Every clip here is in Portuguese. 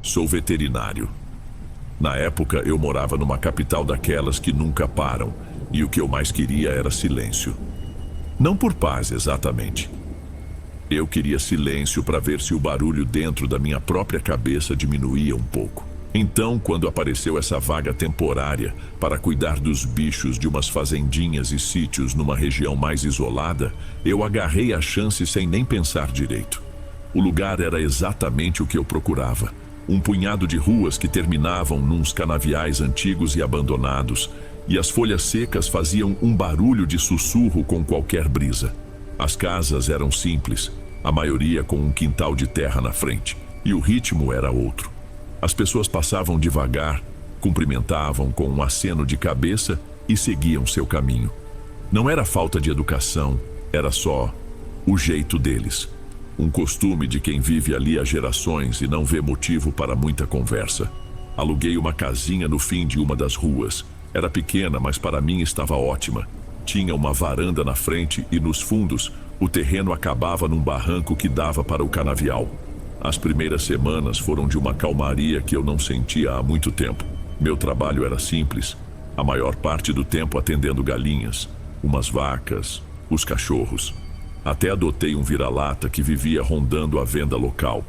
Sou veterinário. Na época, eu morava numa capital daquelas que nunca param, e o que eu mais queria era silêncio. Não por paz, exatamente. Eu queria silêncio para ver se o barulho dentro da minha própria cabeça diminuía um pouco. Então, quando apareceu essa vaga temporária para cuidar dos bichos de umas fazendinhas e sítios numa região mais isolada, eu agarrei a chance sem nem pensar direito. O lugar era exatamente o que eu procurava. Um punhado de ruas que terminavam nos canaviais antigos e abandonados, e as folhas secas faziam um barulho de sussurro com qualquer brisa. As casas eram simples, a maioria com um quintal de terra na frente, e o ritmo era outro. As pessoas passavam devagar, cumprimentavam com um aceno de cabeça e seguiam seu caminho. Não era falta de educação, era só o jeito deles. Um costume de quem vive ali há gerações e não vê motivo para muita conversa. Aluguei uma casinha no fim de uma das ruas. Era pequena, mas para mim estava ótima. Tinha uma varanda na frente e nos fundos, o terreno acabava num barranco que dava para o canavial. As primeiras semanas foram de uma calmaria que eu não sentia há muito tempo. Meu trabalho era simples, a maior parte do tempo atendendo galinhas, umas vacas, os cachorros. Até adotei um vira-lata que vivia rondando a venda local.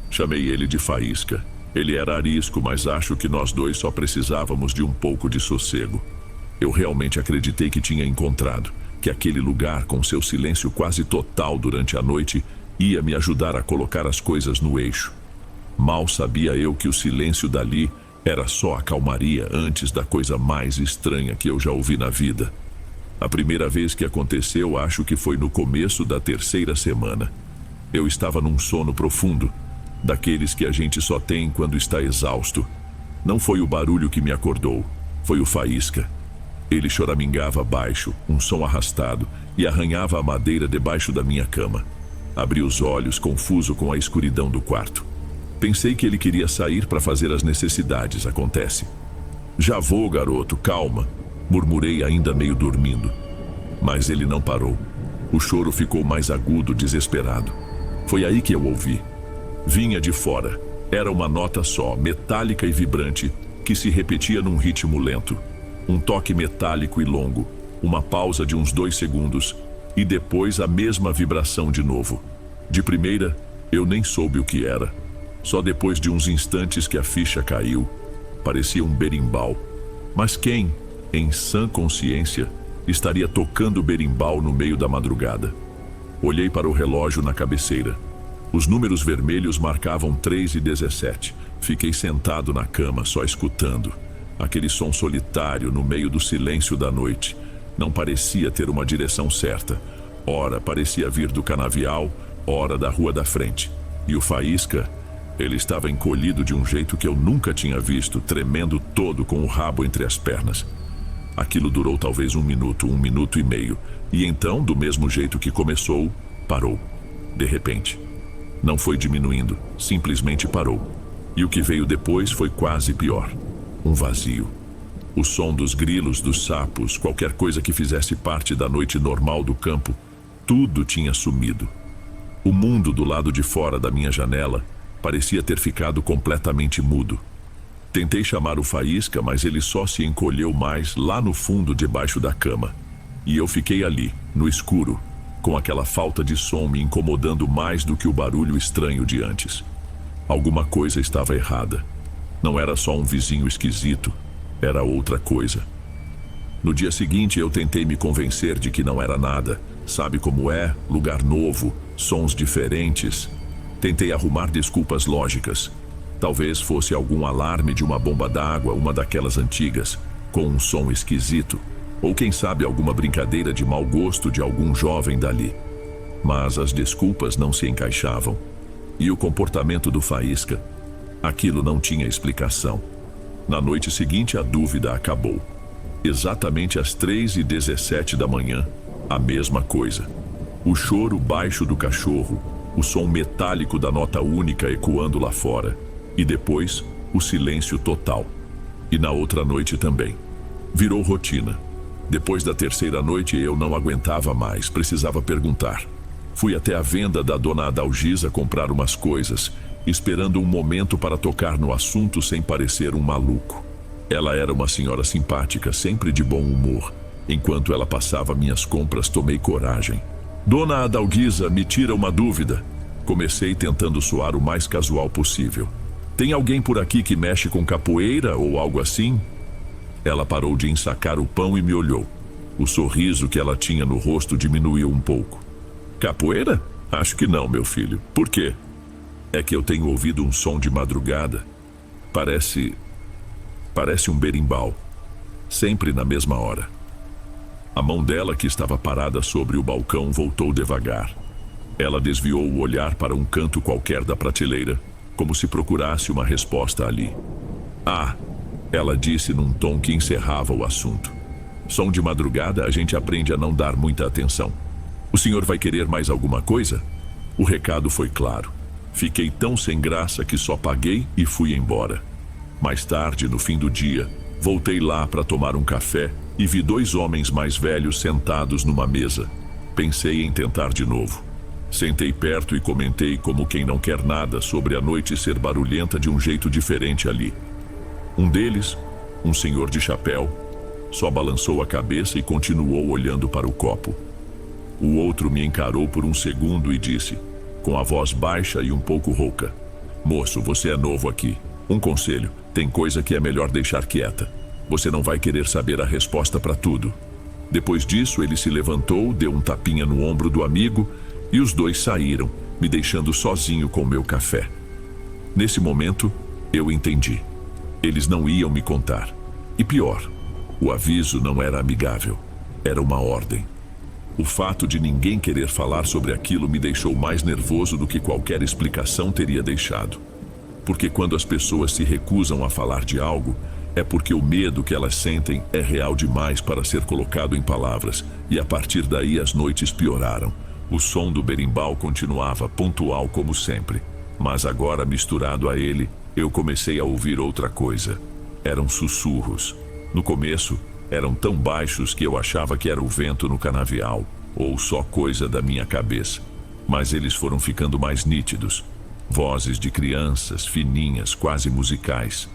Chamei ele de Faísca. Ele era arisco, mas acho que nós dois só precisávamos de um pouco de sossego. Eu realmente acreditei que tinha encontrado, que aquele lugar, com seu silêncio quase total durante a noite, ia me ajudar a colocar as coisas no eixo. Mal sabia eu que o silêncio dali era só a calmaria antes da coisa mais estranha que eu já ouvi na vida. A primeira vez que aconteceu, acho que foi no começo da terceira semana. Eu estava num sono profundo, daqueles que a gente só tem quando está exausto. Não foi o barulho que me acordou, foi o Faísca. Ele choramingava baixo, um som arrastado, e arranhava a madeira debaixo da minha cama. Abri os olhos, confuso com a escuridão do quarto. Pensei que ele queria sair para fazer as necessidades, acontece. Já vou, garoto, calma, murmurei ainda meio dormindo. Mas ele não parou. O choro ficou mais agudo, desesperado. Foi aí que eu ouvi. Vinha de fora. Era uma nota só, metálica e vibrante, que se repetia num ritmo lento. Um toque metálico e longo, uma pausa de uns 2 segundos, e depois a mesma vibração de novo. De primeira, eu nem soube o que era. Só depois de uns instantes que a ficha caiu. Parecia um berimbau. Mas quem, em sã consciência, estaria tocando berimbau no meio da madrugada? Olhei para o relógio na cabeceira. Os números vermelhos marcavam 3:17. Fiquei sentado na cama, só escutando. Aquele som solitário no meio do silêncio da noite. Não parecia ter uma direção certa. Ora parecia vir do canavial, ora da rua da frente. E o Faísca, ele estava encolhido de um jeito que eu nunca tinha visto, tremendo todo com o rabo entre as pernas. Aquilo durou talvez 1 minuto, 1 minuto e meio. E então, do mesmo jeito que começou, parou. De repente. Não foi diminuindo, simplesmente parou. E o que veio depois foi quase pior. Um vazio. O som dos grilos, dos sapos, qualquer coisa que fizesse parte da noite normal do campo, tudo tinha sumido. O mundo do lado de fora da minha janela parecia ter ficado completamente mudo. Tentei chamar o Faísca, mas ele só se encolheu mais lá no fundo debaixo da cama. E eu fiquei ali, no escuro, com aquela falta de som me incomodando mais do que o barulho estranho de antes. Alguma coisa estava errada. Não era só um vizinho esquisito, era outra coisa. No dia seguinte eu tentei me convencer de que não era nada. Sabe como é? Lugar novo, sons diferentes. Tentei arrumar desculpas lógicas. Talvez fosse algum alarme de uma bomba d'água, uma daquelas antigas, com um som esquisito. Ou quem sabe alguma brincadeira de mau gosto de algum jovem dali. Mas as desculpas não se encaixavam. E o comportamento do Faísca? Aquilo não tinha explicação. Na noite seguinte a dúvida acabou. Exatamente às 3:17 da manhã, a mesma coisa. O choro baixo do cachorro, o som metálico da nota única ecoando lá fora. E depois, o silêncio total. E na outra noite também. Virou rotina. Depois da terceira noite eu não aguentava mais, precisava perguntar. Fui até a venda da dona Adalgisa comprar umas coisas esperando um momento para tocar no assunto sem parecer um maluco. Ela era uma senhora simpática, sempre de bom humor. Enquanto ela passava minhas compras, tomei coragem. Dona Adalguisa, me tira uma dúvida. Comecei tentando soar o mais casual possível. Tem alguém por aqui que mexe com capoeira ou algo assim? Ela parou de ensacar o pão e me olhou. O sorriso que ela tinha no rosto diminuiu um pouco. Capoeira? Acho que não, meu filho. Por quê? É que eu tenho ouvido um som de madrugada. Parece um berimbau. Sempre na mesma hora. A mão dela, que estava parada sobre o balcão, voltou devagar. Ela desviou o olhar para um canto qualquer da prateleira, como se procurasse uma resposta ali. Ah, ela disse num tom que encerrava o assunto. Som de madrugada, a gente aprende a não dar muita atenção. O senhor vai querer mais alguma coisa? O recado foi claro. Fiquei tão sem graça que só paguei e fui embora. Mais tarde, no fim do dia, voltei lá para tomar um café e vi 2 homens mais velhos sentados numa mesa. Pensei em tentar de novo. Sentei perto e comentei como quem não quer nada sobre a noite ser barulhenta de um jeito diferente ali. Um deles, um senhor de chapéu, só balançou a cabeça e continuou olhando para o copo. O outro me encarou por um segundo e disse, com a voz baixa e um pouco rouca: Moço, você é novo aqui. Um conselho, tem coisa que é melhor deixar quieta. Você não vai querer saber a resposta para tudo. Depois disso, ele se levantou, deu um tapinha no ombro do amigo e os 2 saíram, me deixando sozinho com meu café. Nesse momento, eu entendi. Eles não iam me contar. E pior, o aviso não era amigável. Era uma ordem. O fato de ninguém querer falar sobre aquilo me deixou mais nervoso do que qualquer explicação teria deixado. Porque quando as pessoas se recusam a falar de algo, é porque o medo que elas sentem é real demais para ser colocado em palavras, e a partir daí as noites pioraram. O som do berimbau continuava pontual como sempre, mas agora misturado a ele, eu comecei a ouvir outra coisa. Eram sussurros. No começo, eram tão baixos que eu achava que era o vento no canavial, ou só coisa da minha cabeça. Mas eles foram ficando mais nítidos. Vozes de crianças, fininhas, quase musicais.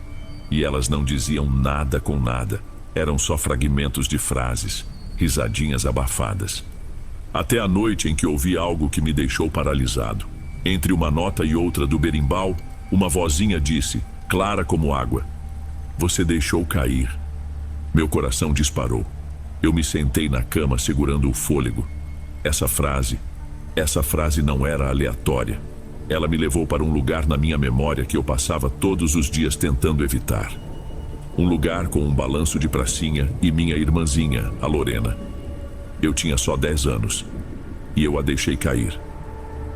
E elas não diziam nada com nada. Eram só fragmentos de frases, risadinhas abafadas. Até a noite em que ouvi algo que me deixou paralisado. Entre uma nota e outra do berimbau, uma vozinha disse, clara como água: Você deixou cair. Meu coração disparou. Eu me sentei na cama segurando o fôlego. Essa frase não era aleatória. Ela me levou para um lugar na minha memória que eu passava todos os dias tentando evitar. Um lugar com um balanço de pracinha e minha irmãzinha, a Lorena. Eu tinha só 10 anos e eu a deixei cair.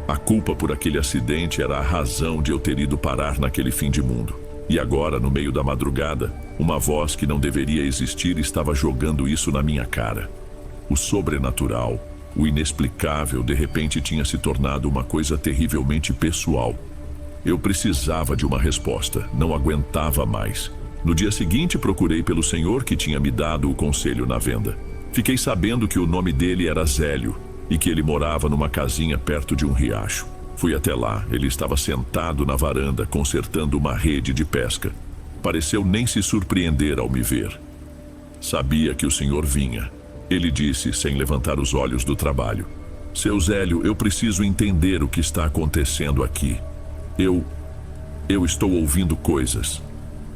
A culpa por aquele acidente era a razão de eu ter ido parar naquele fim de mundo. E agora, no meio da madrugada, uma voz que não deveria existir estava jogando isso na minha cara. O sobrenatural, o inexplicável, de repente tinha se tornado uma coisa terrivelmente pessoal. Eu precisava de uma resposta, não aguentava mais. No dia seguinte, procurei pelo senhor que tinha me dado o conselho na venda. Fiquei sabendo que o nome dele era Zélio e que ele morava numa casinha perto de um riacho. Fui até lá, ele estava sentado na varanda consertando uma rede de pesca. Pareceu nem se surpreender ao me ver. Sabia que o senhor vinha. Ele disse, sem levantar os olhos do trabalho: Seu Zélio, eu preciso entender o que está acontecendo aqui. Eu estou ouvindo coisas.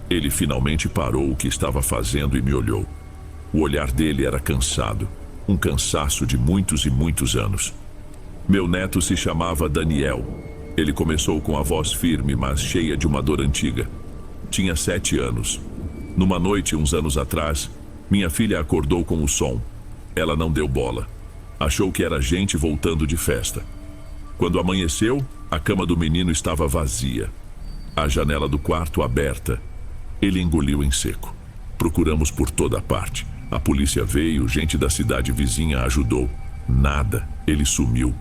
Ele finalmente parou o que estava fazendo e me olhou. O olhar dele era cansado, um cansaço de muitos e muitos anos. Meu neto se chamava Daniel. Ele começou com a voz firme, mas cheia de uma dor antiga. Tinha 7 anos. Numa noite, uns anos atrás, minha filha acordou com o som. Ela não deu bola. Achou que era gente voltando de festa. Quando amanheceu, a cama do menino estava vazia. A janela do quarto aberta. Ele engoliu em seco. Procuramos por toda parte. A polícia veio, gente da cidade vizinha ajudou. Nada, ele sumiu,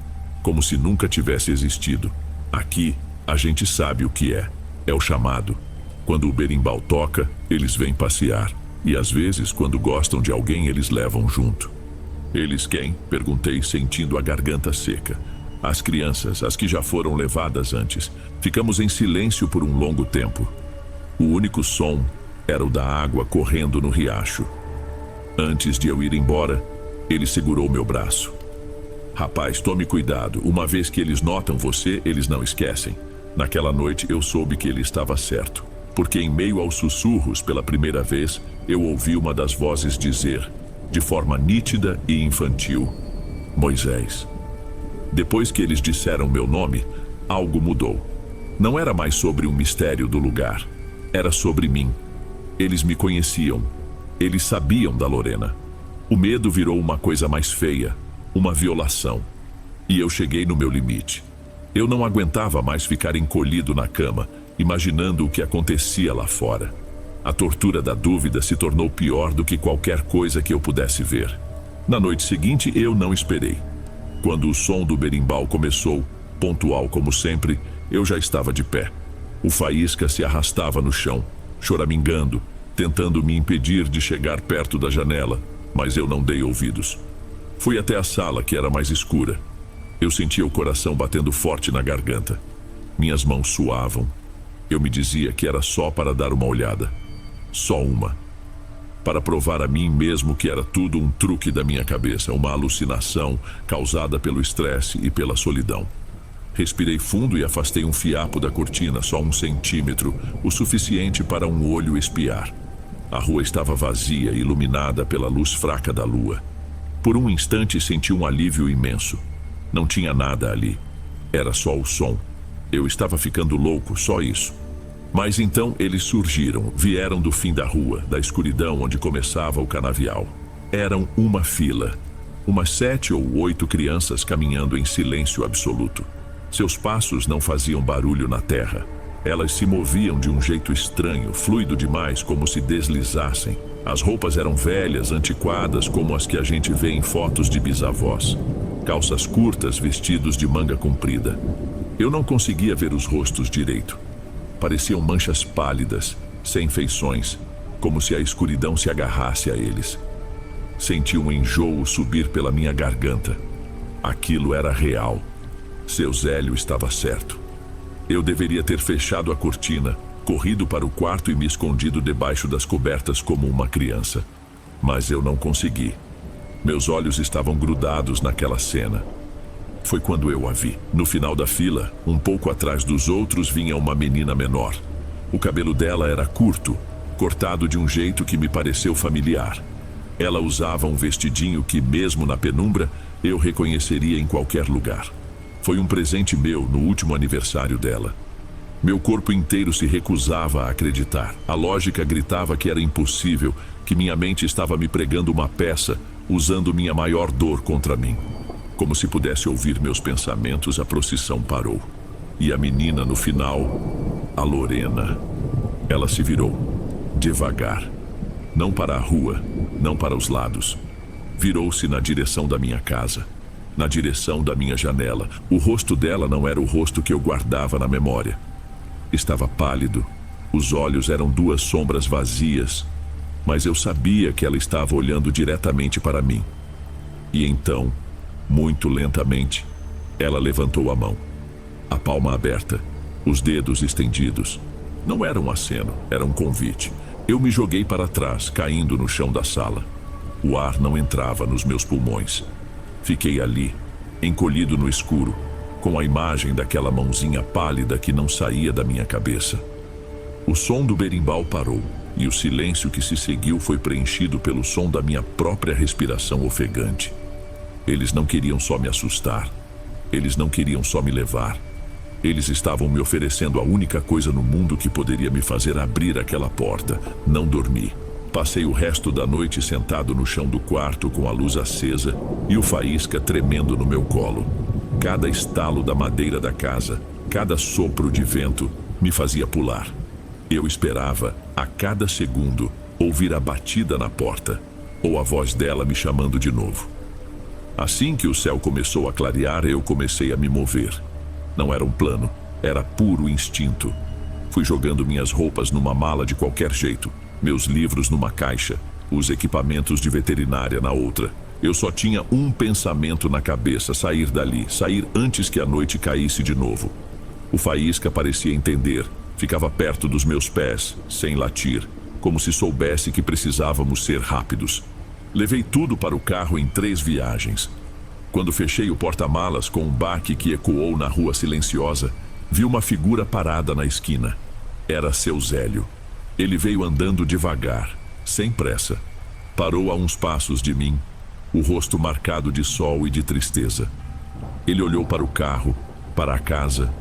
como se nunca tivesse existido. Aqui, a gente sabe o que é. É o chamado. Quando o berimbau toca, eles vêm passear. E às vezes, quando gostam de alguém, eles levam junto. Eles quem? Perguntei, sentindo a garganta seca. As crianças, as que já foram levadas antes. Ficamos em silêncio por um longo tempo. O único som era o da água correndo no riacho. Antes de eu ir embora, ele segurou meu braço. Rapaz, tome cuidado. Uma vez que eles notam você, eles não esquecem. Naquela noite eu soube que ele estava certo, porque em meio aos sussurros, pela primeira vez, eu ouvi uma das vozes dizer, de forma nítida e infantil, Moisés. Depois que eles disseram meu nome, algo mudou. Não era mais sobre um mistério do lugar. Era sobre mim. Eles me conheciam. Eles sabiam da Lorena. O medo virou uma coisa mais feia, uma violação. E eu cheguei no meu limite. Eu não aguentava mais ficar encolhido na cama, imaginando o que acontecia lá fora. A tortura da dúvida se tornou pior do que qualquer coisa que eu pudesse ver. Na noite seguinte, eu não esperei. Quando o som do berimbau começou, pontual como sempre, eu já estava de pé. O Faísca se arrastava no chão, choramingando, tentando me impedir de chegar perto da janela, mas eu não dei ouvidos. Fui até a sala, que era mais escura. Eu sentia o coração batendo forte na garganta. Minhas mãos suavam. Eu me dizia que era só para dar uma olhada. Só uma. Para provar a mim mesmo que era tudo um truque da minha cabeça, uma alucinação causada pelo estresse e pela solidão. Respirei fundo e afastei um fiapo da cortina, só 1 centímetro, o suficiente para um olho espiar. A rua estava vazia, iluminada pela luz fraca da lua. Por um instante senti um alívio imenso. Não tinha nada ali. Era só o som. Eu estava ficando louco, só isso. Mas então eles surgiram, vieram do fim da rua, da escuridão onde começava o canavial. Eram uma fila. Umas 7 ou 8 crianças caminhando em silêncio absoluto. Seus passos não faziam barulho na terra. Elas se moviam de um jeito estranho, fluido demais, como se deslizassem. As roupas eram velhas, antiquadas, como as que a gente vê em fotos de bisavós. Calças curtas, vestidos de manga comprida. Eu não conseguia ver os rostos direito. Pareciam manchas pálidas, sem feições, como se a escuridão se agarrasse a eles. Senti um enjoo subir pela minha garganta. Aquilo era real. Seu Zélio estava certo. Eu deveria ter fechado a cortina, corrido para o quarto e me escondido debaixo das cobertas como uma criança. Mas eu não consegui. Meus olhos estavam grudados naquela cena. Foi quando eu a vi. No final da fila, um pouco atrás dos outros, vinha uma menina menor. O cabelo dela era curto, cortado de um jeito que me pareceu familiar. Ela usava um vestidinho que, mesmo na penumbra, eu reconheceria em qualquer lugar. Foi um presente meu no último aniversário dela. Meu corpo inteiro se recusava a acreditar. A lógica gritava que era impossível, que minha mente estava me pregando uma peça, usando minha maior dor contra mim. Como se pudesse ouvir meus pensamentos, a procissão parou. E a menina no final, a Lorena. Ela se virou, devagar. Não para a rua, não para os lados. Virou-se na direção da minha casa. Na direção da minha janela. O rosto dela não era o rosto que eu guardava na memória. Estava pálido. Os olhos eram 2 sombras vazias. Mas eu sabia que ela estava olhando diretamente para mim. E então, muito lentamente, ela levantou a mão. A palma aberta, os dedos estendidos. Não era um aceno, era um convite. Eu me joguei para trás, caindo no chão da sala. O ar não entrava nos meus pulmões. Fiquei ali, encolhido no escuro, com a imagem daquela mãozinha pálida que não saía da minha cabeça. O som do berimbau parou, e o silêncio que se seguiu foi preenchido pelo som da minha própria respiração ofegante. Eles não queriam só me assustar. Eles não queriam só me levar. Eles estavam me oferecendo a única coisa no mundo que poderia me fazer abrir aquela porta. Não dormi. Passei o resto da noite sentado no chão do quarto com a luz acesa e o Faísca tremendo no meu colo. Cada estalo da madeira da casa, cada sopro de vento me fazia pular. Eu esperava, a cada segundo, ouvir a batida na porta ou a voz dela me chamando de novo. Assim que o céu começou a clarear, eu comecei a me mover. Não era um plano, era puro instinto. Fui jogando minhas roupas numa mala de qualquer jeito, meus livros numa caixa, os equipamentos de veterinária na outra. Eu só tinha um pensamento na cabeça: sair dali, sair antes que a noite caísse de novo. O Faísca parecia entender. Ficava perto dos meus pés, sem latir, como se soubesse que precisávamos ser rápidos. Levei tudo para o carro em 3 viagens. Quando fechei o porta-malas com um baque que ecoou na rua silenciosa, vi uma figura parada na esquina. Era seu Zélio. Ele veio andando devagar, sem pressa. Parou a uns passos de mim, o rosto marcado de sol e de tristeza. Ele olhou para o carro, para a casa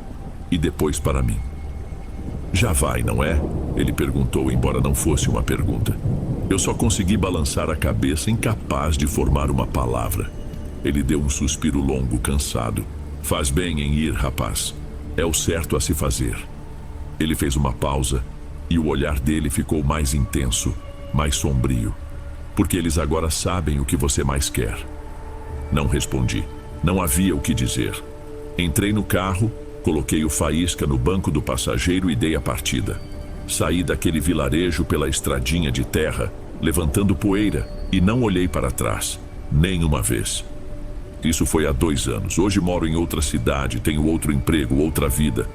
e depois para mim. Já vai, não é? Ele perguntou, embora não fosse uma pergunta. Eu só consegui balançar a cabeça, incapaz de formar uma palavra. Ele deu um suspiro longo, cansado. Faz bem em ir, rapaz. É o certo a se fazer. Ele fez uma pausa e o olhar dele ficou mais intenso, mais sombrio. Porque eles agora sabem o que você mais quer. Não respondi. Não havia o que dizer. Entrei no carro, coloquei o Faísca no banco do passageiro e dei a partida. Saí daquele vilarejo pela estradinha de terra, levantando poeira, e não olhei para trás, nem uma vez. Isso foi há 2 anos. Hoje moro em outra cidade, tenho outro emprego, outra vida.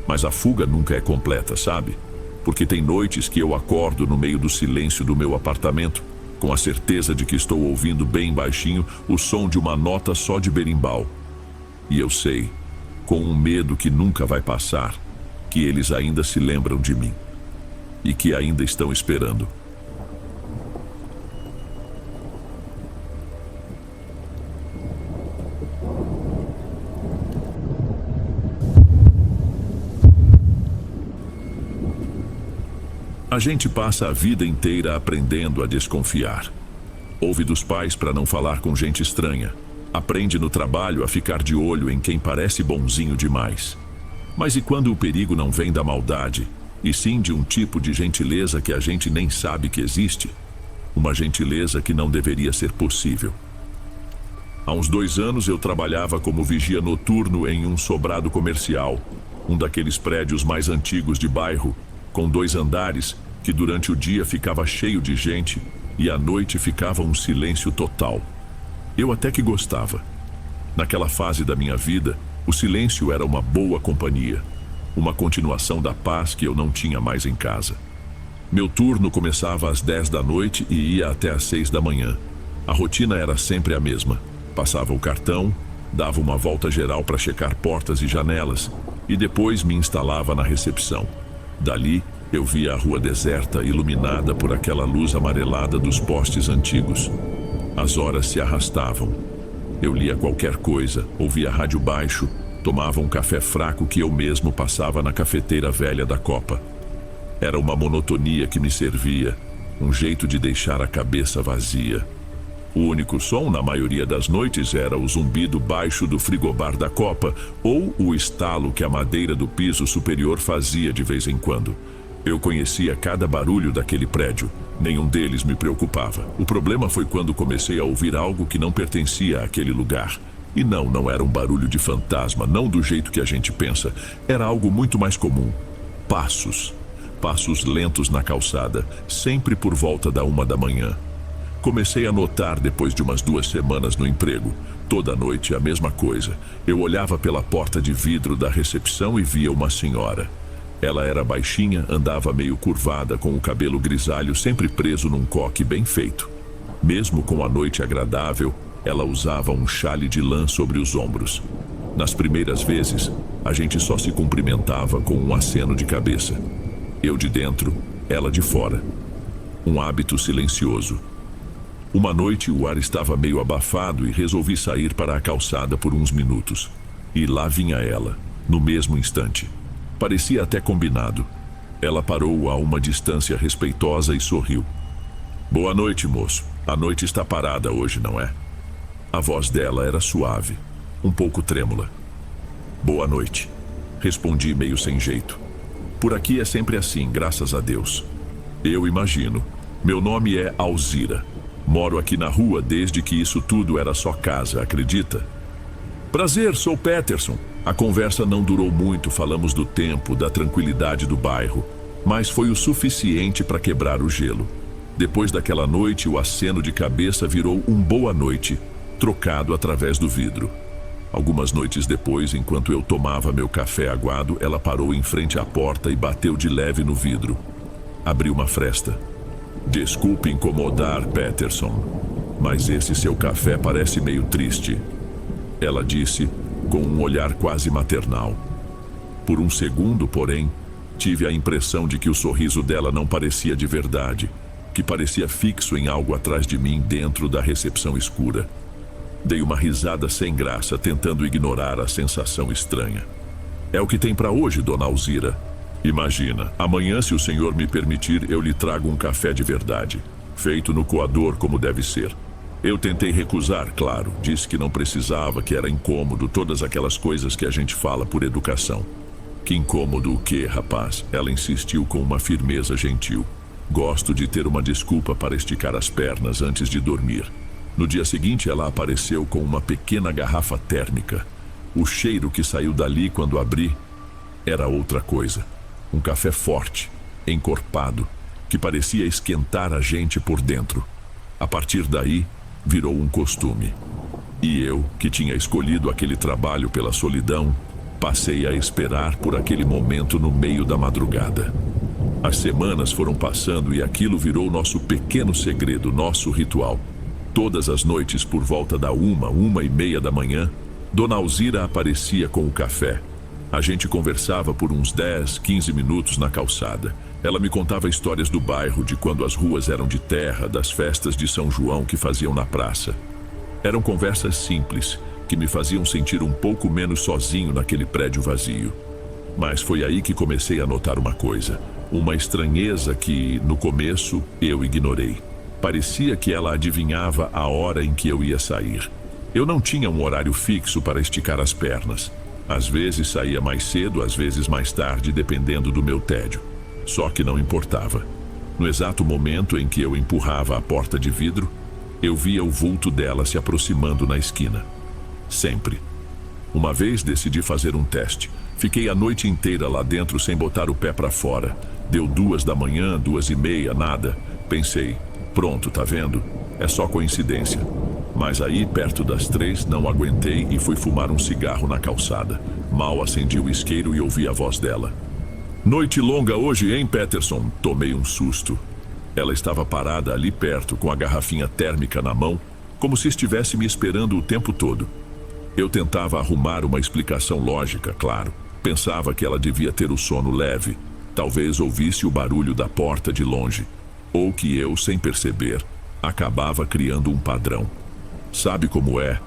Mas a fuga nunca é completa, sabe? Porque tem noites que eu acordo no meio do silêncio do meu apartamento, com a certeza de que estou ouvindo bem baixinho o som de uma nota só de berimbau. E eu sei, com um medo que nunca vai passar, que eles ainda se lembram de mim. E que ainda estão esperando. A gente passa a vida inteira aprendendo a desconfiar. Ouve dos pais para não falar com gente estranha. Aprende no trabalho a ficar de olho em quem parece bonzinho demais. Mas e quando o perigo não vem da maldade, e sim de um tipo de gentileza que a gente nem sabe que existe? Uma gentileza que não deveria ser possível. Há uns 2 anos eu trabalhava como vigia noturno em um sobrado comercial, um daqueles prédios mais antigos de bairro, com 2 andares, que durante o dia ficava cheio de gente e à noite ficava um silêncio total. Eu até que gostava. Naquela fase da minha vida, o silêncio era uma boa companhia, uma continuação da paz que eu não tinha mais em casa. Meu turno começava às 10 da noite e ia até às 6 da manhã. A rotina era sempre a mesma. Passava o cartão, dava uma volta geral para checar portas e janelas e depois me instalava na recepção. Dali, eu via a rua deserta, iluminada por aquela luz amarelada dos postes antigos. As horas se arrastavam. Eu lia qualquer coisa, ouvia rádio baixo, tomava um café fraco que eu mesmo passava na cafeteira velha da Copa. Era uma monotonia que me servia, um jeito de deixar a cabeça vazia. O único som, na maioria das noites, era o zumbido baixo do frigobar da Copa ou o estalo que a madeira do piso superior fazia de vez em quando. Eu conhecia cada barulho daquele prédio. Nenhum deles me preocupava. O problema foi quando comecei a ouvir algo que não pertencia àquele lugar. E não era um barulho de fantasma, não do jeito que a gente pensa. Era algo muito mais comum. Passos. Passos lentos na calçada, sempre por volta da 1 da manhã. Comecei a notar depois de umas 2 semanas no emprego. Toda noite a mesma coisa. Eu olhava pela porta de vidro da recepção e via uma senhora. Ela era baixinha, andava meio curvada, com o cabelo grisalho sempre preso num coque bem feito. Mesmo com a noite agradável, ela usava um chale de lã sobre os ombros. Nas primeiras vezes, a gente só se cumprimentava com um aceno de cabeça. Eu de dentro, ela de fora. Um hábito silencioso. Uma noite o ar estava meio abafado e resolvi sair para a calçada por uns minutos. E lá vinha ela, no mesmo instante. Parecia até combinado. Ela parou a uma distância respeitosa e sorriu. Boa noite, moço. A noite está parada hoje, não é? A voz dela era suave, um pouco trêmula. Boa noite, respondi meio sem jeito. Por aqui é sempre assim, graças a Deus. Eu imagino. Meu nome é Alzira. Moro aqui na rua desde que isso tudo era só casa, acredita? Prazer, sou Peterson. A conversa não durou muito, falamos do tempo, da tranquilidade do bairro, mas foi o suficiente para quebrar o gelo. Depois daquela noite, o aceno de cabeça virou um boa noite, trocado através do vidro. Algumas noites depois, enquanto eu tomava meu café aguado, ela parou em frente à porta e bateu de leve no vidro. Abri uma fresta. Desculpe incomodar, Peterson, mas esse seu café parece meio triste. Ela disse, com um olhar quase maternal. Por um segundo, porém, tive a impressão de que o sorriso dela não parecia de verdade, que parecia fixo em algo atrás de mim dentro da recepção escura. Dei uma risada sem graça, tentando ignorar a sensação estranha. É o que tem para hoje, dona Alzira. Imagina, amanhã, se o senhor me permitir, eu lhe trago um café de verdade, feito no coador como deve ser. Eu tentei recusar, claro, disse que não precisava, que era incômodo, todas aquelas coisas que a gente fala por educação. Que incômodo o quê, rapaz? Ela insistiu com uma firmeza gentil. Gosto de ter uma desculpa para esticar as pernas antes de dormir. No dia seguinte, ela apareceu com uma pequena garrafa térmica. O cheiro que saiu dali quando abri era outra coisa. Um café forte, encorpado, que parecia esquentar a gente por dentro. A partir daí, virou um costume. E eu, que tinha escolhido aquele trabalho pela solidão, passei a esperar por aquele momento no meio da madrugada. As semanas foram passando e aquilo virou nosso pequeno segredo, nosso ritual. Todas as noites, por volta da 1h da manhã, dona Alzira aparecia com o café. A gente conversava por uns 10, 15 minutos na calçada. Ela me contava histórias do bairro, de quando as ruas eram de terra, das festas de São João que faziam na praça. Eram conversas simples, que me faziam sentir um pouco menos sozinho naquele prédio vazio. Mas foi aí que comecei a notar uma coisa, uma estranheza que, no começo, eu ignorei. Parecia que ela adivinhava a hora em que eu ia sair. Eu não tinha um horário fixo para esticar as pernas. Às vezes saía mais cedo, às vezes mais tarde, dependendo do meu tédio. Só que não importava. No exato momento em que eu empurrava a porta de vidro, eu via o vulto dela se aproximando na esquina. Sempre. Uma vez decidi fazer um teste. Fiquei a noite inteira lá dentro sem botar o pé para fora. Deu 2h, 2h30, nada. Pensei, pronto, tá vendo? É só coincidência. Mas aí, perto das 3, não aguentei e fui fumar um cigarro na calçada. Mal acendi o isqueiro e ouvi a voz dela. Noite longa hoje, hein, Peterson? Tomei um susto. Ela estava parada ali perto, com a garrafinha térmica na mão, como se estivesse me esperando o tempo todo. Eu tentava arrumar uma explicação lógica, claro. Pensava que ela devia ter o sono leve. Talvez ouvisse o barulho da porta de longe. Ou que eu, sem perceber, acabava criando um padrão. Sabe como é?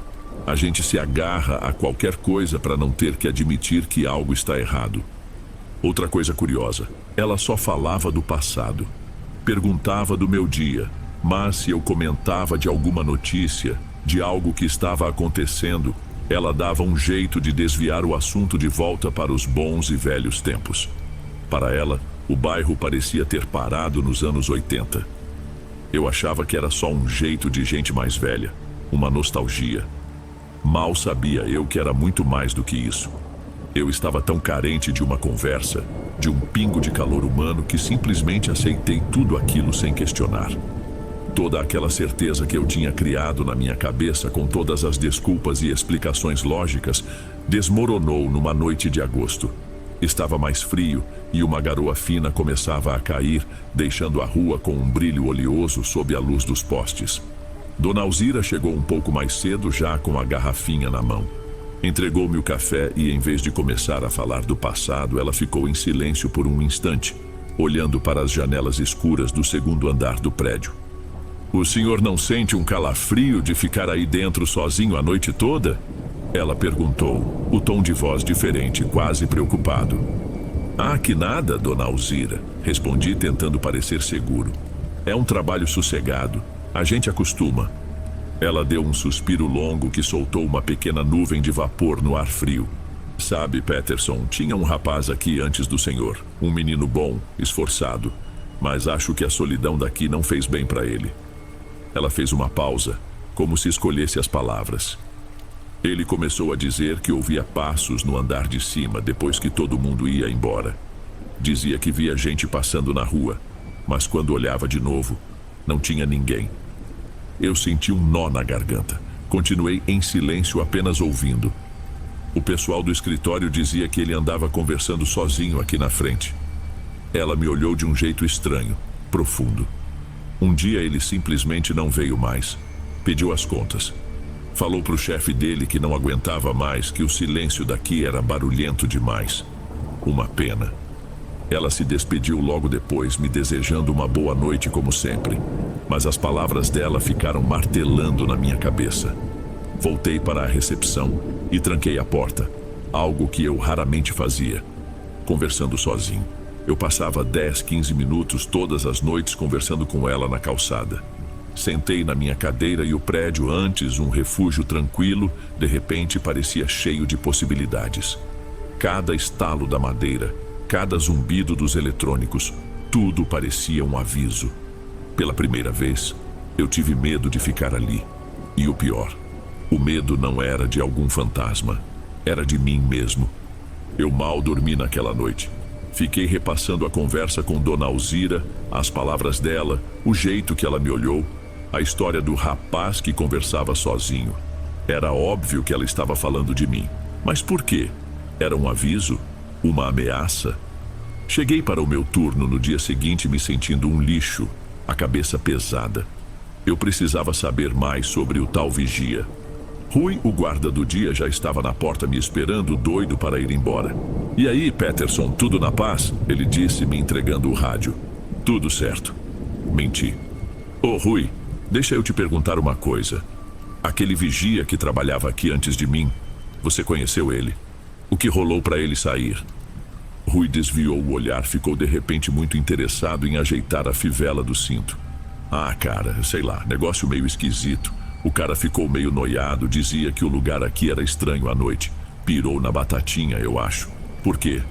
A gente se agarra a qualquer coisa para não ter que admitir que algo está errado. Outra coisa curiosa, ela só falava do passado. Perguntava do meu dia, mas se eu comentava de alguma notícia, de algo que estava acontecendo, ela dava um jeito de desviar o assunto de volta para os bons e velhos tempos. Para ela, o bairro parecia ter parado nos anos 80. Eu achava que era só um jeito de gente mais velha, uma nostalgia. Mal sabia eu que era muito mais do que isso. Eu estava tão carente de uma conversa, de um pingo de calor humano, que simplesmente aceitei tudo aquilo sem questionar. Toda aquela certeza que eu tinha criado na minha cabeça, com todas as desculpas e explicações lógicas, desmoronou numa noite de agosto. Estava mais frio e uma garoa fina começava a cair, deixando a rua com um brilho oleoso sob a luz dos postes. Dona Alzira chegou um pouco mais cedo, já com a garrafinha na mão. Entregou-me o café e, em vez de começar a falar do passado, ela ficou em silêncio por um instante, olhando para as janelas escuras do segundo andar do prédio. O senhor não sente um calafrio de ficar aí dentro sozinho a noite toda? Ela perguntou, o tom de voz diferente, quase preocupado. Ah, que nada, dona Alzira, respondi tentando parecer seguro. É um trabalho sossegado, a gente acostuma. Ela deu um suspiro longo que soltou uma pequena nuvem de vapor no ar frio. Sabe, Peterson, tinha um rapaz aqui antes do senhor, um menino bom, esforçado, mas acho que a solidão daqui não fez bem para ele. Ela fez uma pausa, como se escolhesse as palavras. Ele começou a dizer que ouvia passos no andar de cima depois que todo mundo ia embora. Dizia que via gente passando na rua, mas quando olhava de novo, Não tinha ninguém. Eu senti um nó na garganta. Continuei em silêncio, apenas ouvindo. O pessoal do escritório dizia que ele andava conversando sozinho aqui na frente. Ela me olhou de um jeito estranho, profundo. Um dia ele simplesmente não veio mais. Pediu as contas. Falou pro chefe dele que não aguentava mais, que o silêncio daqui era barulhento demais. Uma pena. Ela se despediu logo depois, me desejando uma boa noite como sempre. Mas as palavras dela ficaram martelando na minha cabeça. Voltei para a recepção e tranquei a porta, algo que eu raramente fazia, conversando sozinho. Eu passava 10, 15 minutos todas as noites conversando com ela na calçada. Sentei na minha cadeira e o prédio, antes um refúgio tranquilo, de repente parecia cheio de possibilidades. Cada estalo da madeira, cada zumbido dos eletrônicos, tudo parecia um aviso. Pela primeira vez, eu tive medo de ficar ali. E o pior, o medo não era de algum fantasma, era de mim mesmo. Eu mal dormi naquela noite. Fiquei repassando a conversa com Dona Alzira, as palavras dela, o jeito que ela me olhou, a história do rapaz que conversava sozinho. Era óbvio que ela estava falando de mim. Mas por quê? Era um aviso? Uma ameaça? Cheguei para o meu turno no dia seguinte me sentindo um lixo, a cabeça pesada. Eu precisava saber mais sobre o tal vigia. Rui, o guarda do dia, já estava na porta me esperando, doido para ir embora. "E aí, Peterson, tudo na paz?" ele disse, me entregando o rádio. "Tudo certo." Menti. "Ô, Rui, deixa eu te perguntar uma coisa. Aquele vigia que trabalhava aqui antes de mim, você conheceu ele? O que rolou para ele sair?" Rui desviou o olhar, ficou de repente muito interessado em ajeitar a fivela do cinto. "Ah, cara, sei lá, negócio meio esquisito. O cara ficou meio noiado, dizia que o lugar aqui era estranho à noite. Pirou na batatinha, eu acho. Por quê?"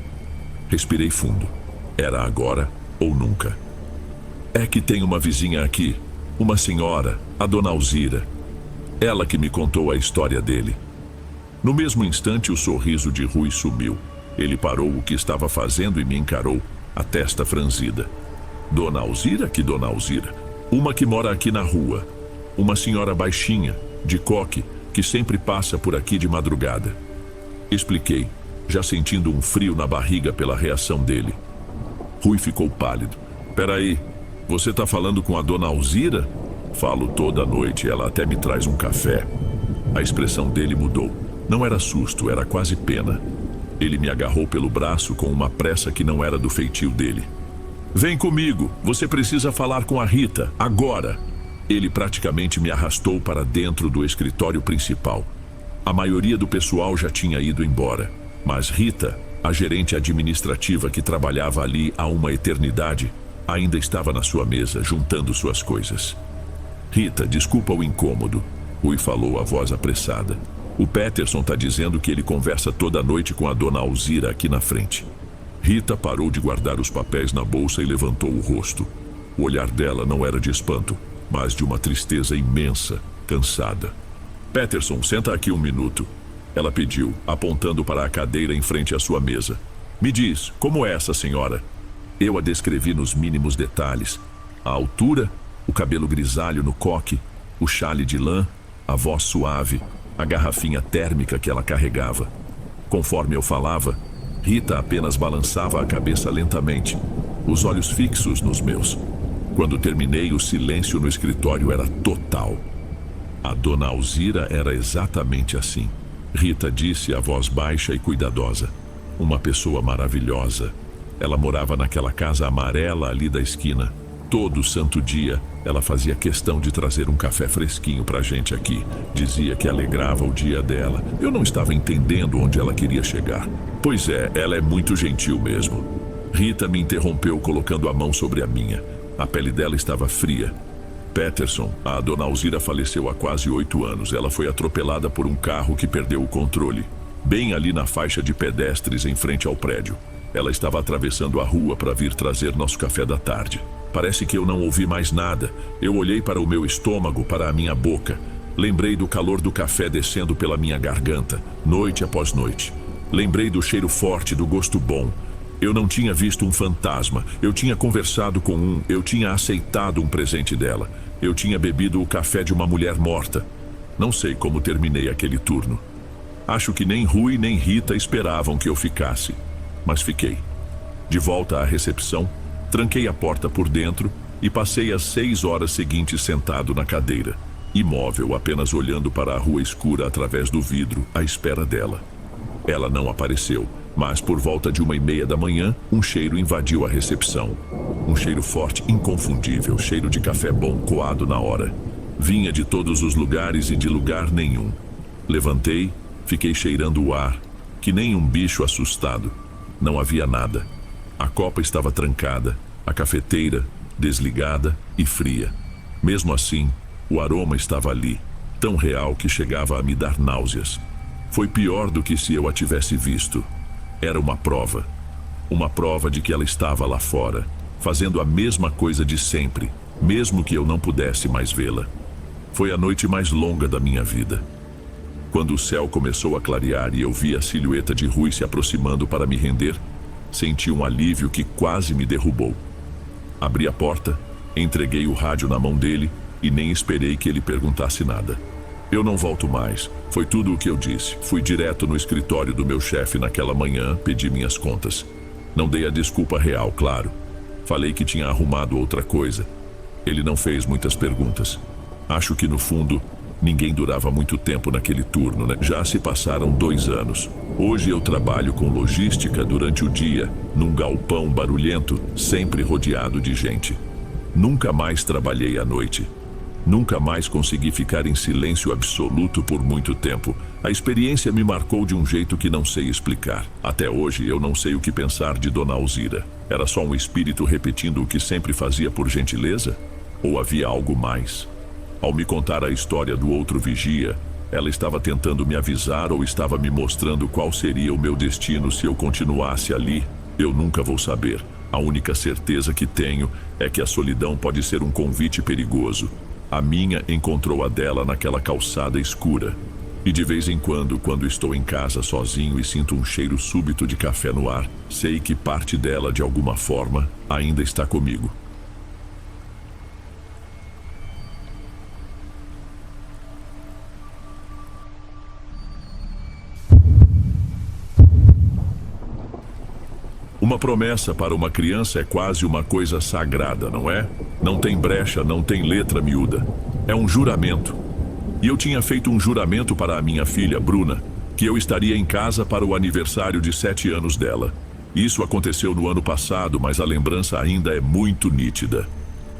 Respirei fundo. Era agora ou nunca. "É que tem uma vizinha aqui, uma senhora, a Dona Alzira. Ela que me contou a história dele." No mesmo instante, o sorriso de Rui sumiu. Ele parou o que estava fazendo e me encarou, a testa franzida. "Dona Alzira? Que Dona Alzira?" "Uma que mora aqui na rua. Uma senhora baixinha, de coque, que sempre passa por aqui de madrugada." Expliquei, já sentindo um frio na barriga pela reação dele. Rui ficou pálido. "Peraí, você tá falando com a Dona Alzira?" "Falo toda noite, ela até me traz um café." A expressão dele mudou. Não era susto, era quase pena. Ele me agarrou pelo braço com uma pressa que não era do feitio dele. "Vem comigo, você precisa falar com a Rita, agora." Ele praticamente me arrastou para dentro do escritório principal. A maioria do pessoal já tinha ido embora, mas Rita, a gerente administrativa que trabalhava ali há uma eternidade, ainda estava na sua mesa, juntando suas coisas. "Rita, desculpa o incômodo", Rui falou, a voz apressada. "O Peterson tá dizendo que ele conversa toda noite com a Dona Alzira aqui na frente." Rita parou de guardar os papéis na bolsa e levantou o rosto. O olhar dela não era de espanto, mas de uma tristeza imensa, cansada. "Peterson, senta aqui um minuto", ela pediu, apontando para a cadeira em frente à sua mesa. "Me diz, como é essa senhora?" Eu a descrevi nos mínimos detalhes. A altura, o cabelo grisalho no coque, o chale de lã, a voz suave, a garrafinha térmica que ela carregava. Conforme eu falava, Rita apenas balançava a cabeça lentamente, os olhos fixos nos meus. Quando terminei, o silêncio no escritório era total. A Dona Alzira era exatamente assim. Rita disse, a voz baixa e cuidadosa. Uma pessoa maravilhosa. Ela morava naquela casa amarela ali da esquina. Todo santo dia, ela fazia questão de trazer um café fresquinho pra gente aqui. Dizia que alegrava o dia dela. Eu não estava entendendo onde ela queria chegar. Pois é, ela é muito gentil mesmo. Rita me interrompeu colocando a mão sobre a minha. A pele dela estava fria. "Peterson, a Dona Alzira faleceu há quase 8 anos. Ela foi atropelada por um carro que perdeu o controle. Bem ali na faixa de pedestres em frente ao prédio. Ela estava atravessando a rua para vir trazer nosso café da tarde. Parece que eu não ouvi mais nada. Eu olhei para o meu estômago, para a minha boca. Lembrei do calor do café descendo pela minha garganta, noite após noite. Lembrei do cheiro forte, do gosto bom. Eu não tinha visto um fantasma, eu tinha conversado com eu tinha aceitado um presente dela, eu tinha bebido o café de uma mulher morta. Não sei como terminei aquele turno. Acho que nem Rui nem Rita esperavam que eu ficasse, mas fiquei. De volta à recepção, tranquei a porta por dentro e passei as 6 horas seguintes sentado na cadeira, imóvel, apenas olhando para a rua escura através do vidro, à espera dela. Ela não apareceu, mas por volta de 1h30 da manhã, um cheiro invadiu a recepção. Um cheiro forte, inconfundível, cheiro de café bom coado na hora. Vinha de todos os lugares e de lugar nenhum. Levantei, fiquei cheirando o ar, que nem um bicho assustado. Não havia nada. A copa estava trancada, a cafeteira desligada e fria. Mesmo assim, o aroma estava ali, tão real que chegava a me dar náuseas. Foi pior do que se eu a tivesse visto. Era uma prova de que ela estava lá fora, fazendo a mesma coisa de sempre, mesmo que eu não pudesse mais vê-la. Foi a noite mais longa da minha vida. Quando o céu começou a clarear e eu vi a silhueta de Rui se aproximando para me render, senti um alívio que quase me derrubou. Abri a porta, entreguei o rádio na mão dele e nem esperei que ele perguntasse nada. Eu não volto mais, foi tudo o que eu disse. Fui direto no escritório do meu chefe naquela manhã, pedi minhas contas. Não dei a desculpa real, claro. Falei que tinha arrumado outra coisa. Ele não fez muitas perguntas. Acho que no fundo, ninguém durava muito tempo naquele turno, né? Já se passaram 2 anos. Hoje eu trabalho com logística durante o dia, num galpão barulhento, sempre rodeado de gente. Nunca mais trabalhei à noite. Nunca mais consegui ficar em silêncio absoluto por muito tempo. A experiência me marcou de um jeito que não sei explicar. Até hoje eu não sei o que pensar de Dona Alzira. Era só um espírito repetindo o que sempre fazia por gentileza? Ou havia algo mais? Ao me contar a história do outro vigia, ela estava tentando me avisar ou estava me mostrando qual seria o meu destino se eu continuasse ali? Eu nunca vou saber. A única certeza que tenho é que a solidão pode ser um convite perigoso. A minha encontrou a dela naquela calçada escura. E de vez em quando estou em casa sozinho e sinto um cheiro súbito de café no ar, sei que parte dela, de alguma forma, ainda está comigo. Uma promessa para uma criança é quase uma coisa sagrada, não é? Não tem brecha, não tem letra miúda. É um juramento. E eu tinha feito um juramento para a minha filha, Bruna, que eu estaria em casa para o aniversário de 7 anos dela. Isso aconteceu no ano passado, mas a lembrança ainda é muito nítida.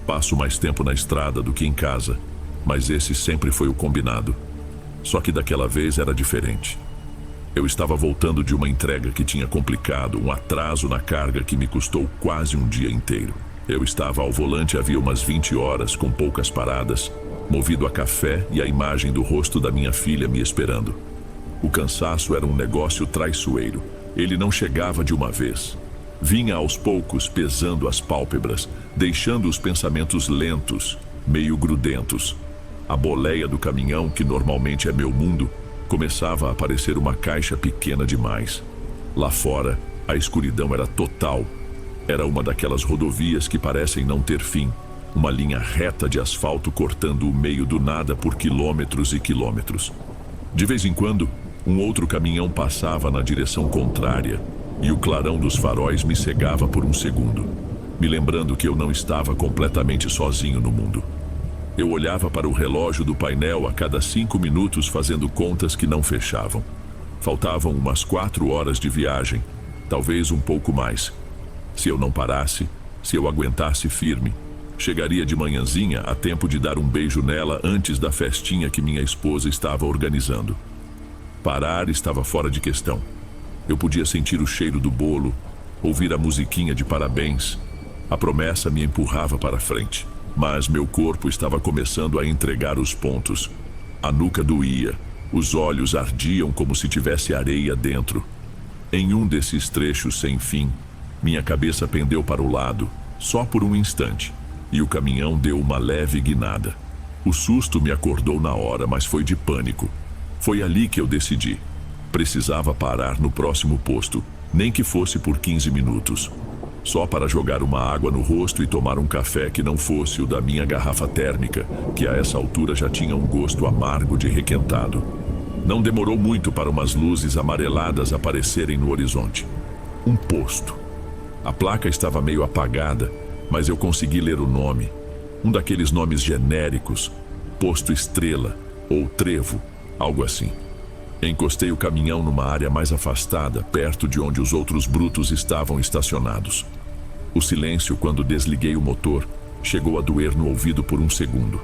Passo mais tempo na estrada do que em casa, mas esse sempre foi o combinado. Só que daquela vez era diferente. Eu estava voltando de uma entrega que tinha complicado, um atraso na carga que me custou quase um dia inteiro. Eu estava ao volante havia umas 20 horas, com poucas paradas, movido a café e a imagem do rosto da minha filha me esperando. O cansaço era um negócio traiçoeiro. Ele não chegava de uma vez. Vinha aos poucos, pesando as pálpebras, deixando os pensamentos lentos, meio grudentos. A boleia do caminhão, que normalmente é meu mundo, começava a parecer uma caixa pequena demais. Lá fora, a escuridão era total. Era uma daquelas rodovias que parecem não ter fim. Uma linha reta de asfalto cortando o meio do nada por quilômetros e quilômetros. De vez em quando, um outro caminhão passava na direção contrária, e o clarão dos faróis me cegava por um segundo, me lembrando que eu não estava completamente sozinho no mundo. Eu olhava para o relógio do painel a cada 5 minutos fazendo contas que não fechavam. Faltavam umas 4 horas de viagem, talvez um pouco mais. Se eu não parasse, se eu aguentasse firme, chegaria de manhãzinha a tempo de dar um beijo nela antes da festinha que minha esposa estava organizando. Parar estava fora de questão. Eu podia sentir o cheiro do bolo, ouvir a musiquinha de parabéns. A promessa me empurrava para frente. Mas meu corpo estava começando a entregar os pontos. A nuca doía, os olhos ardiam como se tivesse areia dentro. Em um desses trechos sem fim, minha cabeça pendeu para o lado, só por um instante, e o caminhão deu uma leve guinada. O susto me acordou na hora, mas foi de pânico. Foi ali que eu decidi. Precisava parar no próximo posto, Nem que fosse por 15 minutos. Só para jogar uma água no rosto e tomar um café que não fosse o da minha garrafa térmica, que a essa altura já tinha um gosto amargo de requentado. Não demorou muito para umas luzes amareladas aparecerem no horizonte. Um posto. A placa estava meio apagada, mas eu consegui ler o nome. Um daqueles nomes genéricos, Posto Estrela ou Trevo, algo assim. Encostei o caminhão numa área mais afastada, perto de onde os outros brutos estavam estacionados. O silêncio, quando desliguei o motor, chegou a doer no ouvido por um segundo.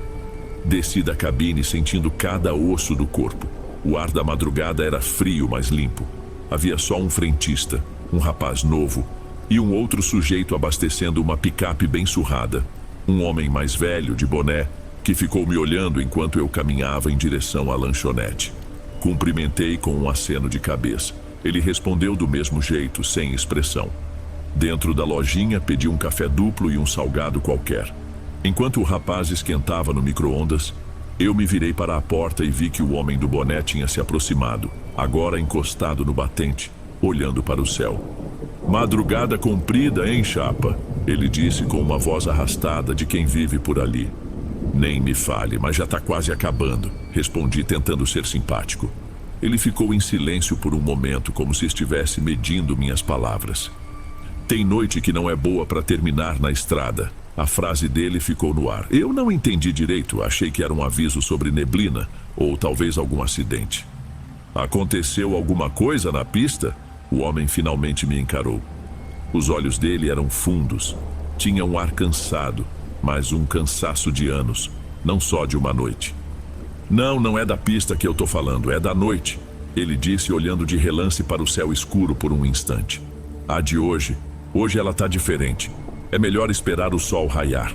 Desci da cabine sentindo cada osso do corpo. O ar da madrugada era frio, mas limpo. Havia só um frentista, um rapaz novo, e um outro sujeito abastecendo uma picape bem surrada. Um homem mais velho, de boné, que ficou me olhando enquanto eu caminhava em direção à lanchonete. Cumprimentei com um aceno de cabeça. Ele respondeu do mesmo jeito, sem expressão. Dentro da lojinha, pedi um café duplo e um salgado qualquer. Enquanto o rapaz esquentava no micro-ondas, eu me virei para a porta e vi que o homem do boné tinha se aproximado, agora encostado no batente, olhando para o céu. "Madrugada comprida, hein, chapa?" Ele disse com uma voz arrastada de quem vive por ali. "Nem me fale, mas já está quase acabando", respondi tentando ser simpático. Ele ficou em silêncio por um momento, como se estivesse medindo minhas palavras. "Tem noite que não é boa para terminar na estrada." A frase dele ficou no ar. Eu não entendi direito, achei que era um aviso sobre neblina, ou talvez algum acidente. "Aconteceu alguma coisa na pista?" O homem finalmente me encarou. Os olhos dele eram fundos, tinha um ar cansado, mas um cansaço de anos, não só de uma noite. Não é da pista que eu tô falando, é da noite", ele disse olhando de relance para o céu escuro por um instante. "A de hoje ela tá diferente. É melhor esperar o sol raiar."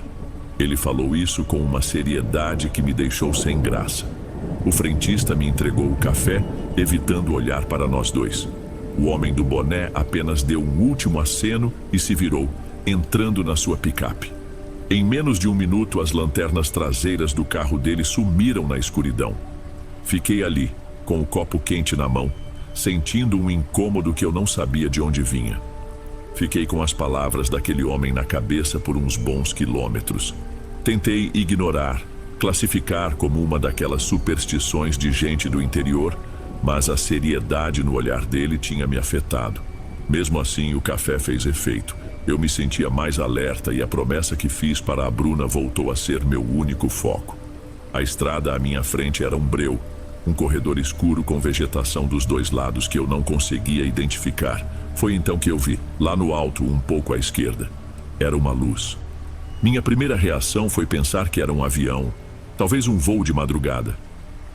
Ele falou isso com uma seriedade que me deixou sem graça. O frentista me entregou o café, evitando olhar para nós dois. O homem do boné apenas deu um último aceno e se virou, entrando na sua picape. Em menos de um minuto, as lanternas traseiras do carro dele sumiram na escuridão. Fiquei ali, com o copo quente na mão, sentindo um incômodo que eu não sabia de onde vinha. Fiquei com as palavras daquele homem na cabeça por uns bons quilômetros. Tentei ignorar, classificar como uma daquelas superstições de gente do interior, mas a seriedade no olhar dele tinha me afetado. Mesmo assim, o café fez efeito. Eu me sentia mais alerta e a promessa que fiz para a Bruna voltou a ser meu único foco. A estrada à minha frente era um breu, um corredor escuro com vegetação dos dois lados que eu não conseguia identificar. Foi então que eu vi, lá no alto, um pouco à esquerda. Era uma luz. Minha primeira reação foi pensar que era um avião, talvez um voo de madrugada.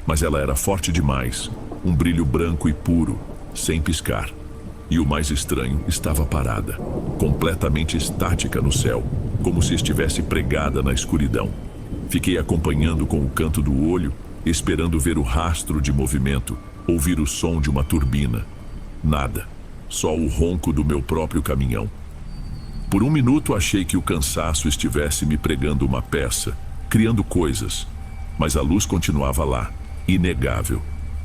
Mas ela era forte demais, um brilho branco e puro, sem piscar. E o mais estranho, estava parada, completamente estática no céu, como se estivesse pregada na escuridão. Fiquei acompanhando com o canto do olho, esperando ver o rastro de movimento, ouvir o som de uma turbina. Nada, só o ronco do meu próprio caminhão. Por um minuto achei que o cansaço estivesse me pregando uma peça, criando coisas, mas a luz continuava lá, inegável.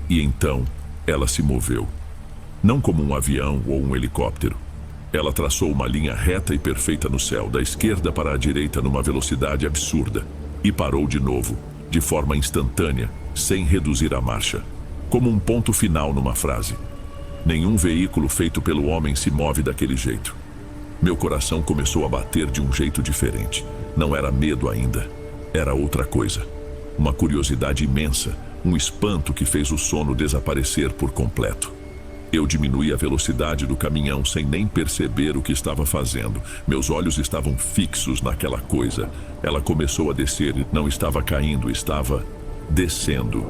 E então, ela se moveu. Não como um avião ou um helicóptero. Ela traçou uma linha reta e perfeita no céu, da esquerda para a direita numa velocidade absurda. E parou de novo, de forma instantânea, sem reduzir a marcha. Como um ponto final numa frase. Nenhum veículo feito pelo homem se move daquele jeito. Meu coração começou a bater de um jeito diferente. Não era medo ainda. Era outra coisa. Uma curiosidade imensa, um espanto que fez o sono desaparecer por completo. Eu diminuí a velocidade do caminhão sem nem perceber o que estava fazendo. Meus olhos estavam fixos naquela coisa. Ela começou a descer e não estava caindo, estava descendo.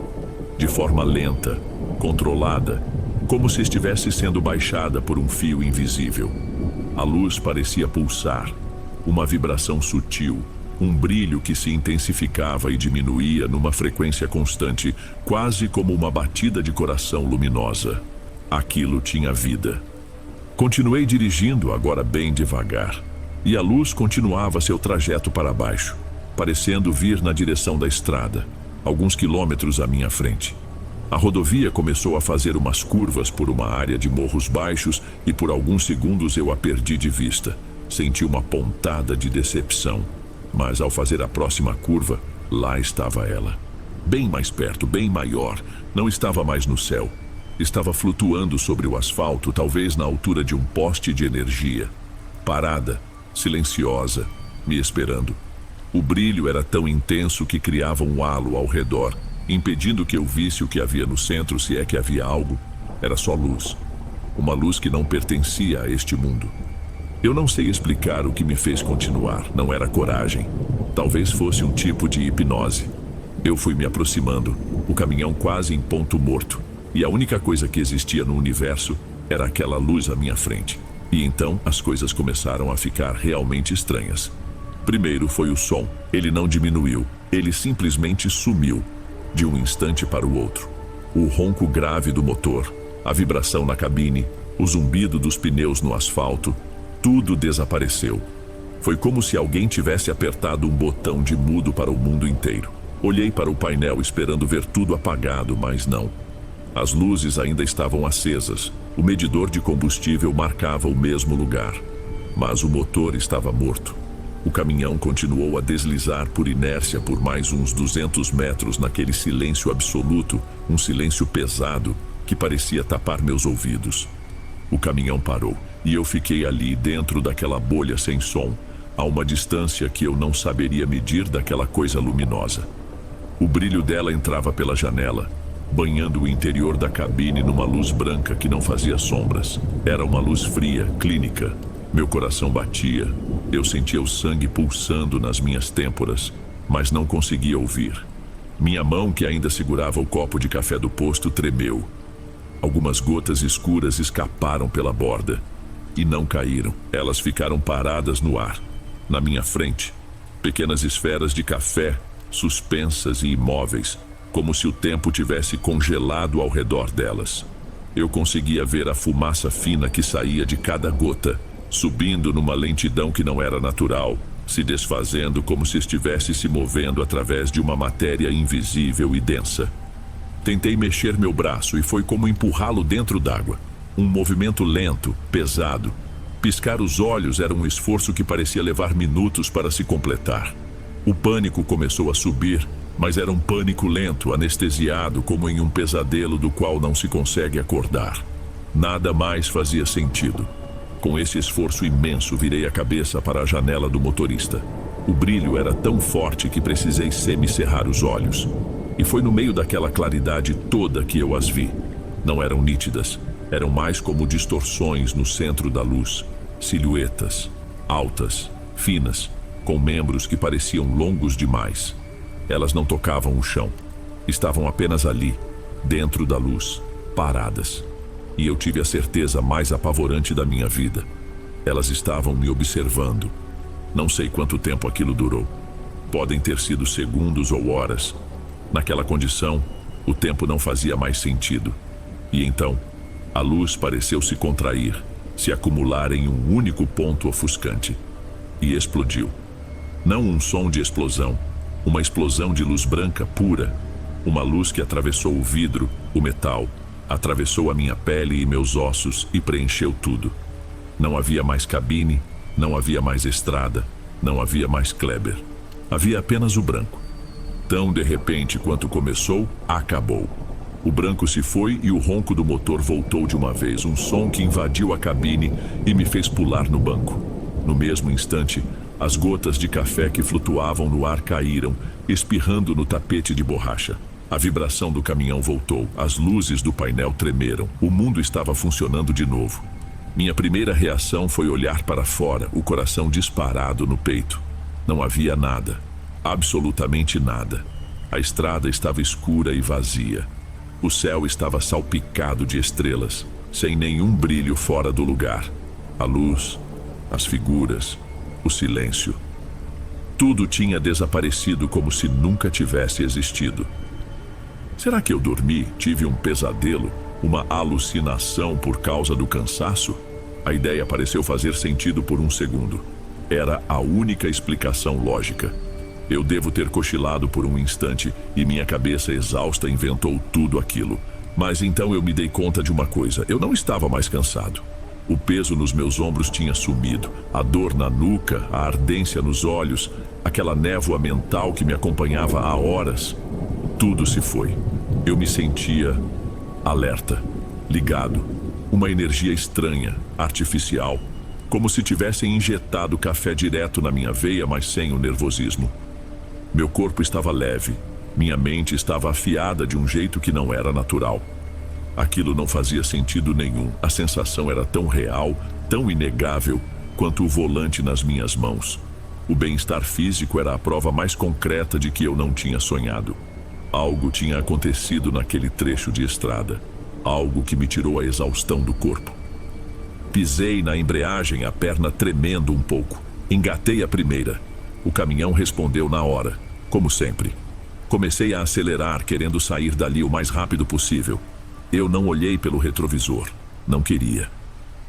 De forma lenta, controlada, como se estivesse sendo baixada por um fio invisível. A luz parecia pulsar, uma vibração sutil, um brilho que se intensificava e diminuía numa frequência constante, quase como uma batida de coração luminosa. Aquilo tinha vida. Continuei dirigindo, agora bem devagar, e a luz continuava seu trajeto para baixo, parecendo vir na direção da estrada, alguns quilômetros à minha frente. A rodovia começou a fazer umas curvas por uma área de morros baixos e por alguns segundos eu a perdi de vista. Senti uma pontada de decepção, mas ao fazer a próxima curva, lá estava ela. Bem mais perto, bem maior. Não estava mais no céu. Estava flutuando sobre o asfalto, talvez na altura de um poste de energia. Parada, silenciosa, me esperando. O brilho era tão intenso que criava um halo ao redor, impedindo que eu visse o que havia no centro, se é que havia algo. Era só luz. Uma luz que não pertencia a este mundo. Eu não sei explicar o que me fez continuar. Não era coragem. Talvez fosse um tipo de hipnose. Eu fui me aproximando, o caminhão quase em ponto morto. E a única coisa que existia no universo era aquela luz à minha frente. E então as coisas começaram a ficar realmente estranhas. Primeiro foi o som. Ele não diminuiu. Ele simplesmente sumiu. De um instante para o outro. O ronco grave do motor, a vibração na cabine, o zumbido dos pneus no asfalto, tudo desapareceu. Foi como se alguém tivesse apertado um botão de mudo para o mundo inteiro. Olhei para o painel esperando ver tudo apagado, mas não. As luzes ainda estavam acesas. O medidor de combustível marcava o mesmo lugar. Mas o motor estava morto. O caminhão continuou a deslizar por inércia por mais uns 200 metros naquele silêncio absoluto, um silêncio pesado que parecia tapar meus ouvidos. O caminhão parou e eu fiquei ali dentro daquela bolha sem som, a uma distância que eu não saberia medir daquela coisa luminosa. O brilho dela entrava pela janela, banhando o interior da cabine numa luz branca que não fazia sombras. Era uma luz fria, clínica. Meu coração batia. Eu sentia o sangue pulsando nas minhas têmporas, mas não conseguia ouvir. Minha mão, que ainda segurava o copo de café do posto, tremeu. Algumas gotas escuras escaparam pela borda e não caíram. Elas ficaram paradas no ar, na minha frente. Pequenas esferas de café, suspensas e imóveis, como se o tempo tivesse congelado ao redor delas. Eu conseguia ver a fumaça fina que saía de cada gota, subindo numa lentidão que não era natural, se desfazendo como se estivesse se movendo através de uma matéria invisível e densa. Tentei mexer meu braço e foi como empurrá-lo dentro d'água. Um movimento lento, pesado. Piscar os olhos era um esforço que parecia levar minutos para se completar. O pânico começou a subir, mas era um pânico lento, anestesiado, como em um pesadelo do qual não se consegue acordar. Nada mais fazia sentido. Com esse esforço imenso, virei a cabeça para a janela do motorista. O brilho era tão forte que precisei semicerrar os olhos. E foi no meio daquela claridade toda que eu as vi. Não eram nítidas, eram mais como distorções no centro da luz. Silhuetas, altas, finas, com membros que pareciam longos demais. Elas não tocavam o chão. Estavam apenas ali, dentro da luz, paradas. E eu tive a certeza mais apavorante da minha vida. Elas estavam me observando. Não sei quanto tempo aquilo durou. Podem ter sido segundos ou horas. Naquela condição, o tempo não fazia mais sentido. E então, a luz pareceu se contrair, se acumular em um único ponto ofuscante. E explodiu. Não um som de explosão, uma explosão de luz branca pura. Uma luz que atravessou o vidro, o metal, atravessou a minha pele e meus ossos e preencheu tudo. Não havia mais cabine, não havia mais estrada, não havia mais Kleber. Havia apenas o branco. Tão de repente quanto começou, acabou. O branco se foi e o ronco do motor voltou de uma vez, um som que invadiu a cabine e me fez pular no banco. No mesmo instante, as gotas de café que flutuavam no ar caíram, espirrando no tapete de borracha. A vibração do caminhão voltou, as luzes do painel tremeram, o mundo estava funcionando de novo. Minha primeira reação foi olhar para fora, o coração disparado no peito. Não havia nada, absolutamente nada. A estrada estava escura e vazia. O céu estava salpicado de estrelas, sem nenhum brilho fora do lugar. A luz, as figuras, o silêncio. Tudo tinha desaparecido como se nunca tivesse existido. Será que eu dormi, tive um pesadelo, uma alucinação por causa do cansaço? A ideia pareceu fazer sentido por um segundo. Era a única explicação lógica. Eu devo ter cochilado por um instante e minha cabeça exausta inventou tudo aquilo. Mas então eu me dei conta de uma coisa: eu não estava mais cansado. O peso nos meus ombros tinha sumido, a dor na nuca, a ardência nos olhos, aquela névoa mental que me acompanhava há horas. Tudo se foi. Eu me sentia alerta, ligado, uma energia estranha, artificial, como se tivessem injetado café direto na minha veia, mas sem o nervosismo. Meu corpo estava leve, minha mente estava afiada de um jeito que não era natural. Aquilo não fazia sentido nenhum. A sensação era tão real, tão inegável, quanto o volante nas minhas mãos. O bem-estar físico era a prova mais concreta de que eu não tinha sonhado. Algo tinha acontecido naquele trecho de estrada. Algo que me tirou a exaustão do corpo. Pisei na embreagem, a perna tremendo um pouco. Engatei a primeira. O caminhão respondeu na hora, como sempre. Comecei a acelerar, querendo sair dali o mais rápido possível. Eu não olhei pelo retrovisor. Não queria.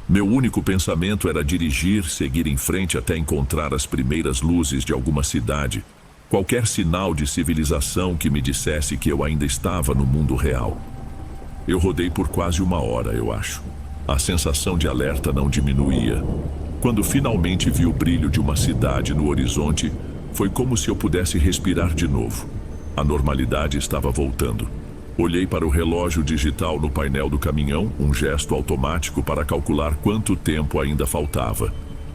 Meu único pensamento era dirigir, seguir em frente até encontrar as primeiras luzes de alguma cidade. Qualquer sinal de civilização que me dissesse que eu ainda estava no mundo real. Eu rodei por quase 1 hora, eu acho. A sensação de alerta não diminuía. Quando finalmente vi o brilho de uma cidade no horizonte, foi como se eu pudesse respirar de novo. A normalidade estava voltando. Olhei para o relógio digital no painel do caminhão, um gesto automático para calcular quanto tempo ainda faltava.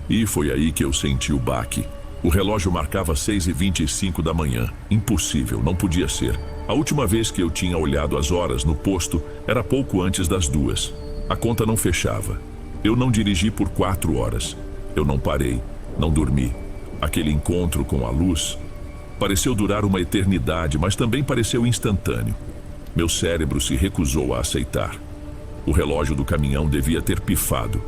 E foi aí que eu senti o baque. O relógio marcava 6h25 da manhã. Impossível, não podia ser. A última vez que eu tinha olhado as horas no posto era pouco antes das 2. A conta não fechava. Eu não dirigi por 4 horas. Eu não parei, não dormi. Aquele encontro com a luz pareceu durar uma eternidade, mas também pareceu instantâneo. Meu cérebro se recusou a aceitar. O relógio do caminhão devia ter pifado.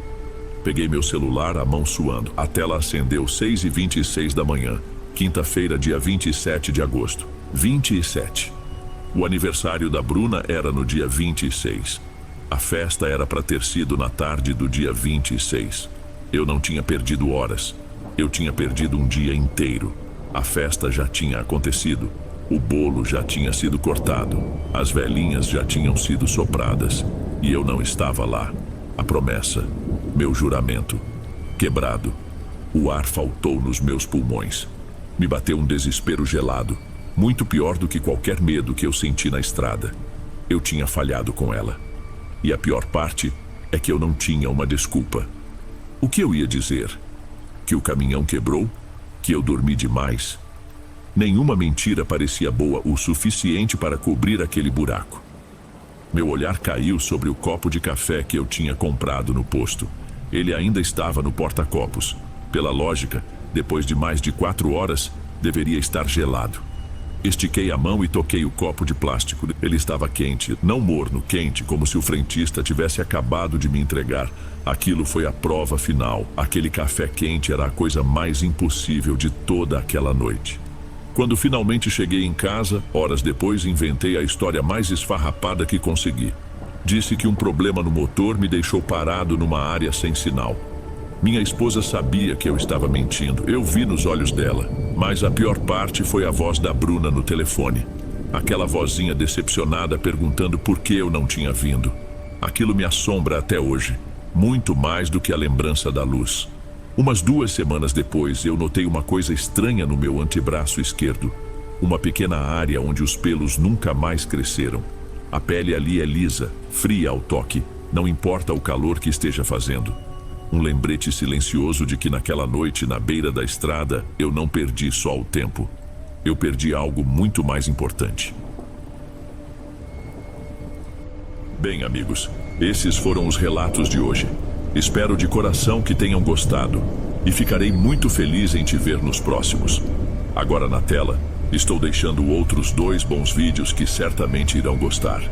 Peguei meu celular, a mão suando. A tela acendeu 6h26 da manhã. Quinta-feira, dia 27 de agosto. 27. O aniversário da Bruna era no dia 26. A festa era para ter sido na tarde do dia 26. Eu não tinha perdido horas. Eu tinha perdido um dia inteiro. A festa já tinha acontecido. O bolo já tinha sido cortado. As velinhas já tinham sido sopradas. E eu não estava lá. A promessa, meu juramento, quebrado. O ar faltou nos meus pulmões. Me bateu um desespero gelado, muito pior do que qualquer medo que eu senti na estrada. Eu tinha falhado com ela. E a pior parte é que eu não tinha uma desculpa. O que eu ia dizer? Que o caminhão quebrou? Que eu dormi demais? Nenhuma mentira parecia boa o suficiente para cobrir aquele buraco. Meu olhar caiu sobre o copo de café que eu tinha comprado no posto. Ele ainda estava no porta-copos. Pela lógica, depois de mais de 4 horas, deveria estar gelado. Estiquei a mão e toquei o copo de plástico. Ele estava quente, não morno, quente, como se o frentista tivesse acabado de me entregar. Aquilo foi a prova final. Aquele café quente era a coisa mais impossível de toda aquela noite. Quando finalmente cheguei em casa, horas depois inventei a história mais esfarrapada que consegui. Disse que um problema no motor me deixou parado numa área sem sinal. Minha esposa sabia que eu estava mentindo, eu vi nos olhos dela. Mas a pior parte foi a voz da Bruna no telefone. Aquela vozinha decepcionada perguntando por que eu não tinha vindo. Aquilo me assombra até hoje, muito mais do que a lembrança da luz. Umas 2 semanas depois, eu notei uma coisa estranha no meu antebraço esquerdo. Uma pequena área onde os pelos nunca mais cresceram. A pele ali é lisa, fria ao toque, não importa o calor que esteja fazendo. Um lembrete silencioso de que naquela noite, na beira da estrada, eu não perdi só o tempo. Eu perdi algo muito mais importante. Bem, amigos, esses foram os relatos de hoje. Espero de coração que tenham gostado e ficarei muito feliz em te ver nos próximos. Agora na tela, estou deixando outros 2 bons vídeos que certamente irão gostar.